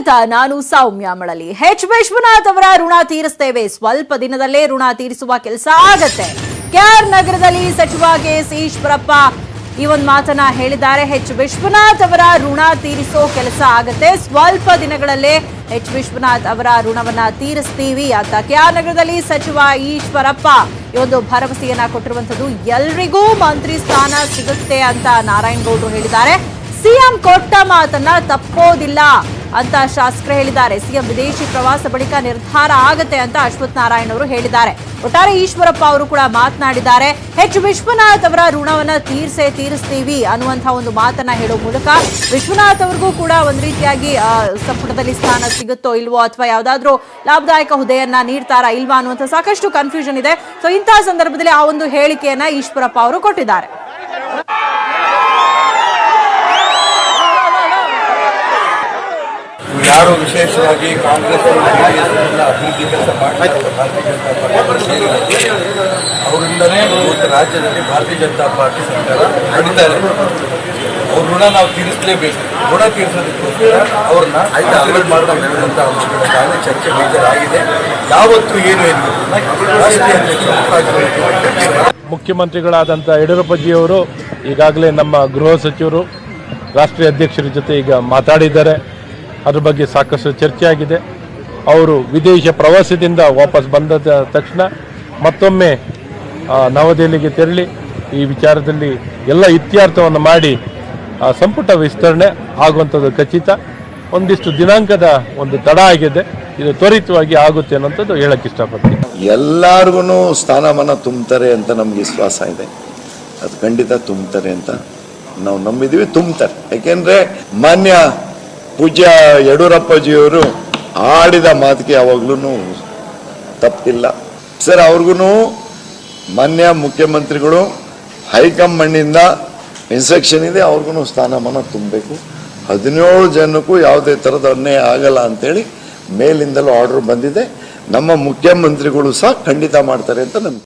ಸ್ವಾಗತ. ನಾನು ಸೌಮ್ಯ ಮಳಲಿ. ಎಚ್ ವಿಶ್ವನಾಥ್ ಅವರ ಋಣ ತೀರಿಸ್ತೇವೆ, ಸ್ವಲ್ಪ ದಿನದಲ್ಲೇ ಋಣ ತೀರಿಸುವ ಕೆಲಸ ಆಗತ್ತೆ. ಕೆಆರ್ ನಗರದಲ್ಲಿ ಸಚಿವ ಕೆಎಸ್ ಈಶ್ವರಪ್ಪ ಈ ಒಂದು ಮಾತನ್ನ ಹೇಳಿದ್ದಾರೆ. ಎಚ್ ವಿಶ್ವನಾಥ್ ಅವರ ಋಣ ತೀರಿಸೋ ಕೆಲಸ ಆಗತ್ತೆ, ಸ್ವಲ್ಪ ದಿನಗಳಲ್ಲೇ ಎಚ್ ವಿಶ್ವನಾಥ್ ಅವರ ಋಣವನ್ನ ತೀರಿಸ್ತೀವಿ ಅಂತ ಕೆಆರ್ ನಗರದಲ್ಲಿ ಸಚಿವ ಈಶ್ವರಪ್ಪ ಈ ಒಂದು ಭರವಸೆಯನ್ನ ಕೊಟ್ಟಿರುವಂತದ್ದು. ಎಲ್ರಿಗೂ ಮಂತ್ರಿ ಸ್ಥಾನ ಸಿಗುತ್ತೆ ಅಂತ ನಾರಾಯಣಗೌಡರು ಹೇಳಿದ್ದಾರೆ. ಸಿಎಂ ಕೊಟ್ಟ ಮಾತನ್ನ ತಪ್ಪೋದಿಲ್ಲ ಅಂತ ಶಾಸಕರು ಹೇಳಿದ್ದಾರೆ. ಸಿಎಂ ವಿದೇಶಿ ಪ್ರವಾಸ ಬಳಿಕ ನಿರ್ಧಾರ ಆಗತ್ತೆ ಅಂತ ಅಶ್ವಥ್ ನಾರಾಯಣ್ ಅವರು ಹೇಳಿದ್ದಾರೆ. ಒಟ್ಟಾರೆ ಈಶ್ವರಪ್ಪ ಅವರು ಕೂಡ ಮಾತನಾಡಿದ್ದಾರೆ. ಎಚ್ ವಿಶ್ವನಾಥ್ ಅವರ ಋಣವನ್ನ ತೀರಿಸ್ತೀವಿ ಅನ್ನುವಂತಹ ಒಂದು ಮಾತನ್ನ ಹೇಳುವ ಮೂಲಕ ವಿಶ್ವನಾಥ್ ಅವ್ರಿಗೂ ಕೂಡ ಒಂದ್ ರೀತಿಯಾಗಿ ಸಂಪುಟದಲ್ಲಿ ಸ್ಥಾನ ಸಿಗುತ್ತೋ ಇಲ್ವೋ ಅಥವಾ ಯಾವ್ದಾದ್ರು ಲಾಭದಾಯಕ ಹುದ್ದೆಯನ್ನ ನೀಡ್ತಾರಾ ಇಲ್ವಾ ಅನ್ನುವಂಥ ಸಾಕಷ್ಟು ಕನ್ಫ್ಯೂಷನ್ ಇದೆ. ಸೊ ಇಂತಹ ಸಂದರ್ಭದಲ್ಲಿ ಆ ಒಂದು ಹೇಳಿಕೆಯನ್ನ ಈಶ್ವರಪ್ಪ ಅವರು ಕೊಟ್ಟಿದ್ದಾರೆ. ಯಾರು ವಿಶೇಷವಾಗಿ ಕಾಂಗ್ರೆಸ್ ಅಭಿವೃದ್ಧಿ ಕೆಲಸ ಮಾಡ್ತಾರೆ ಭಾರತೀಯ ಜನತಾ ಪಾರ್ಟಿ ಅವರಿಂದನೇ ಇವತ್ತು ರಾಜ್ಯದಲ್ಲಿ ಭಾರತೀಯ ಜನತಾ ಪಾರ್ಟಿ ಸರ್ಕಾರ ನಡೀತಾ ಇದೆ. ಅವ್ರ ಋಣ ನಾವು ತೀರಿಸಲೇಬೇಕು. ಋಣ ತೀರಿಸೋದಕ್ಕೋಸ್ಕರ ಅವ್ರನ್ನ ಅವಾಯ್ಡ್ ಮಾಡುವಂಥ ಅಂಶಗಳಿಂದಾಗಿ ಚರ್ಚೆ ಬೇಜಾರಾಗಿದೆ. ಯಾವತ್ತು ಏನು ರಾಷ್ಟ್ರೀಯ ಅಧ್ಯಕ್ಷರು ಮುಖ್ಯಮಂತ್ರಿಗಳಾದಂಥ ಯಡಿಯೂರಪ್ಪಜಿಯವರು ಈಗಾಗಲೇ ನಮ್ಮ ಗೃಹ ಸಚಿವರು ರಾಷ್ಟ್ರೀಯ ಅಧ್ಯಕ್ಷರ ಜೊತೆ ಈಗ ಮಾತಾಡಿದ್ದಾರೆ. ಅದ್ರ ಬಗ್ಗೆ ಸಾಕಷ್ಟು ಚರ್ಚೆ ಆಗಿದೆ. ಅವರು ವಿದೇಶ ಪ್ರವಾಸದಿಂದ ವಾಪಸ್ ಬಂದ ತಕ್ಷಣ ಮತ್ತೊಮ್ಮೆ ನವದೆಹಲಿಗೆ ತೆರಳಿ ಈ ವಿಚಾರದಲ್ಲಿ ಎಲ್ಲ ಇತ್ಯರ್ಥವನ್ನು ಮಾಡಿ ಸಂಪುಟ ವಿಸ್ತರಣೆ ಆಗುವಂಥದ್ದು ಖಚಿತ. ಒಂದಿಷ್ಟು ದಿನಾಂಕದ ಒಂದು ತಡ ಆಗಿದೆ, ಇದು ತ್ವರಿತವಾಗಿ ಆಗುತ್ತೆ ಅನ್ನೋಂಥದ್ದು ಹೇಳಕ್ಕೆ ಇಷ್ಟಪಡ್ತೀನಿ. ಎಲ್ಲರಿಗೂ ಸ್ಥಾನಮಾನ ತುಂಬ್ತಾರೆ ಅಂತ ನಮ್ಗೆ ವಿಶ್ವಾಸ ಇದೆ. ಅದು ಖಂಡಿತ ತುಂಬ್ತಾರೆ ಅಂತ ನಾವು ನಂಬಿದ್ದೀವಿ, ತುಂಬ್ತಾರೆ. ಯಾಕೆಂದರೆ ಮಾನ್ಯ ಪೂಜ್ಯ ಯಡಿಯೂರಪ್ಪಜಿಯವರು ಆಡಿದ ಮಾತಿಗೆ ಯಾವಾಗ್ಲೂ ತಪ್ಪಿಲ್ಲ ಸರ್. ಅವ್ರಿಗೂ ಮಾನ್ಯ ಮುಖ್ಯಮಂತ್ರಿಗಳು ಹೈಕಮಾಂಡ್ನಿಂದ ಇನ್ಸ್ಟ್ರಕ್ಷನ್ ಇದೆ, ಅವ್ರಿಗೂ ಸ್ಥಾನಮಾನ ತುಂಬಬೇಕು. 17 ಜನಕ್ಕೂ ಯಾವುದೇ ಥರದ ಅನ್ಯಾಯ ಆಗಲ್ಲ ಅಂತೇಳಿ ಮೇಲಿಂದಲೂ ಆರ್ಡರ್ ಬಂದಿದೆ. ನಮ್ಮ ಮುಖ್ಯಮಂತ್ರಿಗಳು ಸಹ ಖಂಡಿತ ಮಾಡ್ತಾರೆ ಅಂತ ನಂಬಿಕೆ.